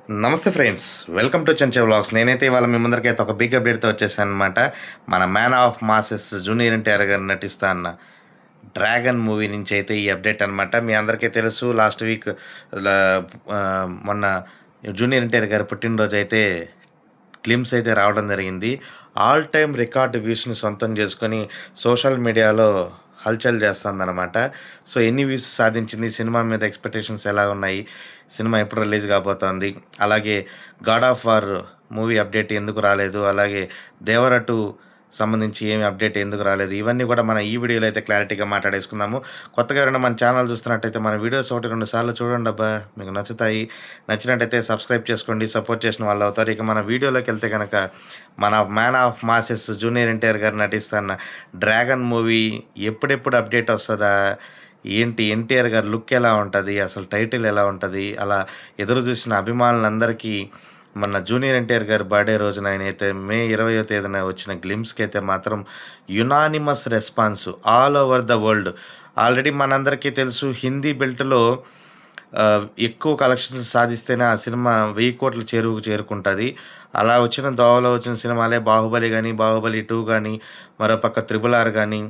నమస్తే friends, welcome to చెంచే vlogs. నేనైతే ఇవాళ మీ ముందరికైతే ఒక బిగ్ అప్డేట్తో వచ్చేసాను అనమాట. మన man of masses junior NTR గారు నటిస్తా అన్న డ్రాగన్ మూవీ నుంచి అయితే ఈ అప్డేట్ అనమాట. మీ అందరికీ తెలుసు, లాస్ట్ వీక్ మొన్న జూనియర్ ఎన్టీఆర్ గారి పుట్టినరోజు అయితే గ్లిమ్స్ అయితే రావడం జరిగింది. ఆల్ టైమ్ రికార్డు వ్యూస్ని సొంతం చేసుకొని సోషల్ మీడియాలో హల్చల్ చేస్తుందన్నమాట. సో ఎన్ని వ్యూస్ సాధించింది, సినిమా మీద ఎక్స్పెక్టేషన్స్ ఎలా ఉన్నాయి, సినిమా ఎప్పుడు రిలీజ్ కాబోతోంది, అలాగే God of war movie update ఎందుకు రాలేదు, అలాగే దేవర 2 సంబంధించి ఏమి అప్డేట్ ఎందుకు రాలేదు, ఇవన్నీ కూడా మనం ఈ వీడియోలో అయితే క్లారిటీగా మాట్లాడేసుకుందాము. కొత్తగా ఎవరైనా మన ఛానల్ చూస్తున్నట్టయితే మన వీడియోస్ 1-2 సార్లు చూడండి అబ్బా, మీకు నచ్చుతాయి. నచ్చినట్టయితే సబ్స్క్రైబ్ చేసుకోండి, సపోర్ట్ చేసిన వాళ్ళు అవుతారు. ఇక మన వీడియోలోకి వెళ్తే కనుక మన man of masses junior NTR గారు నటిస్తున్న డ్రాగన్ మూవీ ఎప్పుడెప్పుడు అప్డేట్ వస్తుందా, ఏంటి ఎన్టీఆర్ గారి లుక్ ఎలా ఉంటుంది, అసలు టైటిల్ ఎలా ఉంటుంది, అలా ఎదురు చూసిన అభిమానులందరికీ మొన్న జూనియర్ ఎన్టీఆర్ గారి బర్త్డే రోజున ఆయన అయితే మే 20వ తేదీన వచ్చిన గ్లిమ్స్కి అయితే మాత్రం unanimous response all over the world. Already మనందరికీ తెలుసు, హిందీ బెల్ట్లో ఎక్కువ కలెక్షన్స్ సాధిస్తేనే ఆ సినిమా 1000 కోట్ల చెరువుకు చేరుకుంటుంది. అలా వచ్చిన దోవలో వచ్చిన సినిమాలే బాహుబలి కానీ, బాహుబలి 2 కానీ, మరోపక్క త్రిబుల్ ఆర్ కానీ,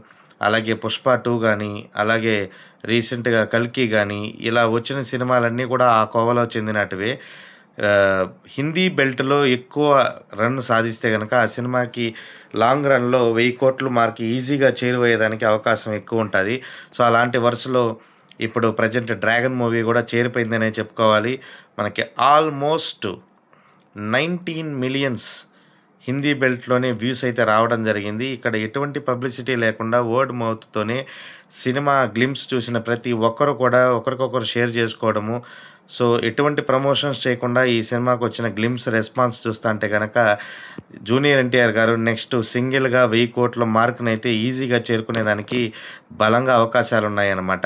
అలాగే పుష్ప 2 కానీ, అలాగే రీసెంట్గా కల్కి కానీ, ఇలా వచ్చిన సినిమాలన్నీ కూడా ఆ కోవలో చెందినటివే. హిందీ బెల్ట్లో ఎక్కువ రన్ సాధిస్తే కనుక ఆ సినిమాకి లాంగ్ రన్లో 1000 కోట్ల మార్క్ ఈజీగా చేరువయ్యేదానికి అవకాశం ఎక్కువ ఉంటుంది. సో అలాంటి వరుసలో ఇప్పుడు ప్రజెంట్ డ్రాగన్ మూవీ కూడా చేరిపోయిందనే చెప్పుకోవాలి. మనకి ఆల్మోస్ట్ 19 మిలియన్స్ హిందీ బెల్ట్లోనే వ్యూస్ అయితే రావడం జరిగింది. ఇక్కడ ఎటువంటి పబ్లిసిటీ లేకుండా వర్డ్ మౌత్తోనే సినిమా గ్లిమ్స్ చూసిన ప్రతి ఒక్కరు కూడా ఒకరికొకరు షేర్ చేసుకోవడము. సో ఎటువంటి ప్రమోషన్స్ చేయకుండా ఈ సినిమాకు వచ్చిన గ్లిమ్స్ రెస్పాన్స్ చూస్తా అంటే కనుక జూనియర్ ఎన్టీఆర్ గారు నెక్స్ట్ సింగిల్గా 1000 కోట్ల మార్కును అయితే ఈజీగా చేరుకునేదానికి బలంగా అవకాశాలు ఉన్నాయన్నమాట.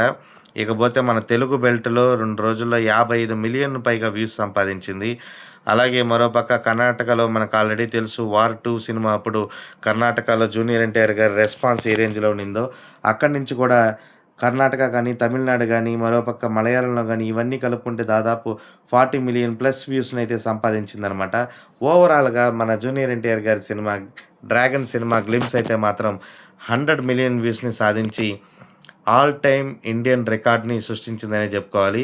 ఇకపోతే మన తెలుగు బెల్ట్లో 2 రోజుల్లో 55 మిలియన్ పైగా వ్యూస్ సంపాదించింది. అలాగే మరోపక్క కర్ణాటకలో మనకు ఆల్రెడీ తెలుసు, వార్ 2 సినిమా అప్పుడు కర్ణాటకలో జూనియర్ ఎన్టీఆర్ గారి రెస్పాన్స్ ఏ రేంజ్లో ఉండిందో, అక్కడి నుంచి కూడా కర్ణాటక కానీ, తమిళనాడు కానీ, మరోపక్క మలయాళంలో కానీ ఇవన్నీ కలుపుకుంటే దాదాపు 40 మిలియన్ ప్లస్ వ్యూస్ని అయితే సంపాదించిందనమాట. ఓవరాల్గా మన జూనియర్ ఎన్టీఆర్ గారి సినిమా డ్రాగన్ సినిమా గ్లిమ్స్ అయితే మాత్రం 100 మిలియన్ వ్యూస్ని సాధించి ఆల్ టైమ్ ఇండియన్ రికార్డ్ని సృష్టించిందనే చెప్పుకోవాలి.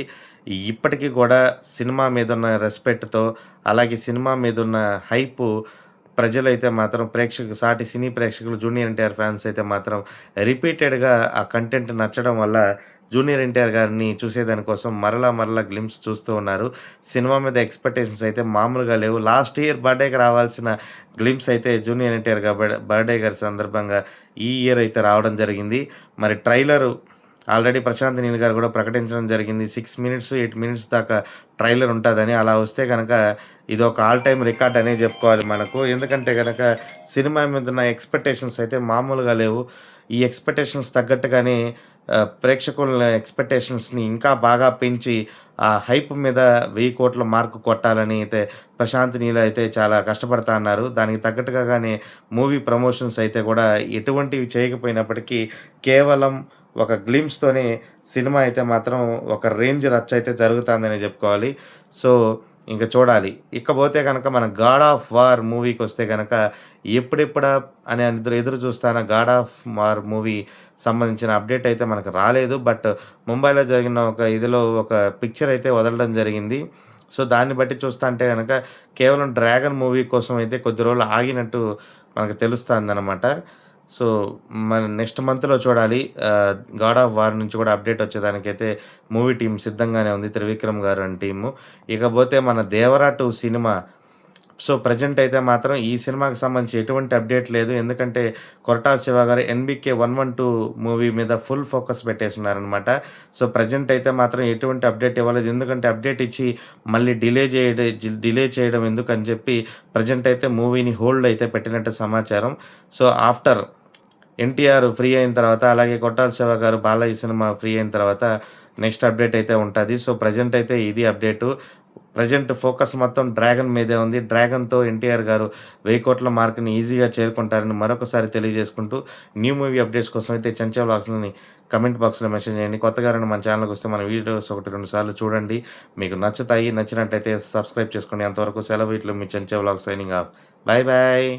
ఇప్పటికీ కూడా సినిమా మీద ఉన్న రెస్పెక్ట్తో, అలాగే సినిమా మీద ఉన్న హైపు ప్రజలైతే మాత్రం సాటి సినీ ప్రేక్షకులు జూనియర్ ఎన్టీఆర్ ఫ్యాన్స్ అయితే మాత్రం రిపీటెడ్గా ఆ కంటెంట్ నచ్చడం వల్ల జూనియర్ ఎన్టీఆర్ గారిని చూసేదానికోసం మరలా గ్లిమ్స్ చూస్తూ ఉన్నారు. సినిమా మీద ఎక్స్పెక్టేషన్స్ అయితే మామూలుగా లేవు. లాస్ట్ ఇయర్ బర్త్డేకి రావాల్సిన గ్లిమ్స్ అయితే జూనియర్ ఎన్టీఆర్ బర్త్డే గారి సందర్భంగా ఈ ఇయర్ అయితే రావడం జరిగింది. మరి ట్రైలరు ఆల్రెడీ ప్రశాంత్ నీల్ గారు కూడా ప్రకటించడం జరిగింది. 6 మినిట్స్ 8 మినిట్స్ దాకా ట్రైలర్ ఉంటుందని. అలా వస్తే కనుక ఇది ఒక ఆల్ టైమ్ రికార్డ్ అనే చెప్పుకోవాలి మనకు. ఎందుకంటే కనుక సినిమా మీద ఉన్న ఎక్స్పెక్టేషన్స్ అయితే మామూలుగా లేవు. ఈ ఎక్స్పెక్టేషన్స్ తగ్గట్టుగానే ప్రేక్షకుల ఎక్స్పెక్టేషన్స్ని ఇంకా బాగా పెంచి ఆ హైప్ మీద 1000 కోట్ల మార్కు కొట్టాలని అయితే ప్రశాంత్ నీల్ అయితే చాలా కష్టపడతా అన్నారు. దానికి తగ్గట్టుగానే మూవీ ప్రమోషన్స్ అయితే కూడా ఎటువంటివి చేయకపోయినప్పటికీ కేవలం ఒక గ్లిమ్స్తోనే సినిమా అయితే మాత్రం ఒక రేంజ్ రచ్చ అయితే జరుగుతుందని చెప్పుకోవాలి. సో ఇంక చూడాలి. ఇకపోతే కనుక మన గాడ్ ఆఫ్ వార్ మూవీకి వస్తే కనుక ఎప్పుడెప్పుడా అని ఎదురు చూస్తాన గాడ్ ఆఫ్ వార్ మూవీ సంబంధించిన అప్డేట్ అయితే మనకు రాలేదు. బట్ ముంబైలో జరిగిన ఒక పిక్చర్ అయితే వదలడం జరిగింది. సో దాన్ని బట్టి చూస్తా అంటే కనుక కేవలం డ్రాగన్ మూవీ కోసం అయితే కొద్ది రోజులు ఆగినట్టు మనకు తెలుస్తుందన్నమాట. సో మన నెక్స్ట్ మంత్లో చూడాలి. గాడ్ ఆఫ్ వార్ నుంచి కూడా అప్డేట్ వచ్చేదానికైతే మూవీ టీం సిద్ధంగానే ఉంది, త్రివిక్రమ్ గారు అని టీము. ఇకపోతే మన దేవరా 2 సినిమా, సో ప్రజెంట్ అయితే మాత్రం ఈ సినిమాకి సంబంధించి ఎటువంటి అప్డేట్ లేదు. ఎందుకంటే కొరటాల శివ గారు NBK 112 మూవీ మీద ఫుల్ ఫోకస్ పెట్టేస్తున్నారనమాట. సో ప్రజెంట్ అయితే మాత్రం ఎటువంటి అప్డేట్ ఇవ్వలేదు. ఎందుకంటే అప్డేట్ ఇచ్చి మళ్ళీ డిలే చేయడం ఎందుకని చెప్పి ప్రజెంట్ అయితే మూవీని హోల్డ్ అయితే పెట్టినట్టు సమాచారం. సో ఆఫ్టర్ ఎన్టీఆర్ ఫ్రీ అయిన తర్వాత, అలాగే కొట్టాల శివ గారు బాలయ్య సినిమా ఫ్రీ అయిన తర్వాత నెక్స్ట్ అప్డేట్ అయితే ఉంటుంది. సో ప్రజెంట్ అయితే ఇది అప్డేటు. ప్రెజెంట్ ఫోకస్ మొత్తం 'డ్రాగన్' మీదే ఉంది. 'డ్రాగన్‌తో' ఎన్టీఆర్ గారు 1000 కోట్ల మార్క్‌ని ఈజీగా చేరుకుంటారని మరొకసారి తెలియజేసుకుంటూ, న్యూ మూవీ అప్డేట్స్ కోసం అయితే చెంచా వ్లాగ్స్‌ని కమెంట్ బాక్స్‌లో మెన్షన్ చేయండి. కొత్తగా ఎవరైనా మన ఛానల్‌కొస్తే మన వీడియోస్ 1, 2 సార్లు చూడండి. మీకు నచ్చుతాయి. నచ్చినట్టయితే సబ్స్క్రైబ్ చేసుకోండి. అంతవరకు సెలవు. ఇట్లు మీ Chencha vlogs signing off. Bye bye.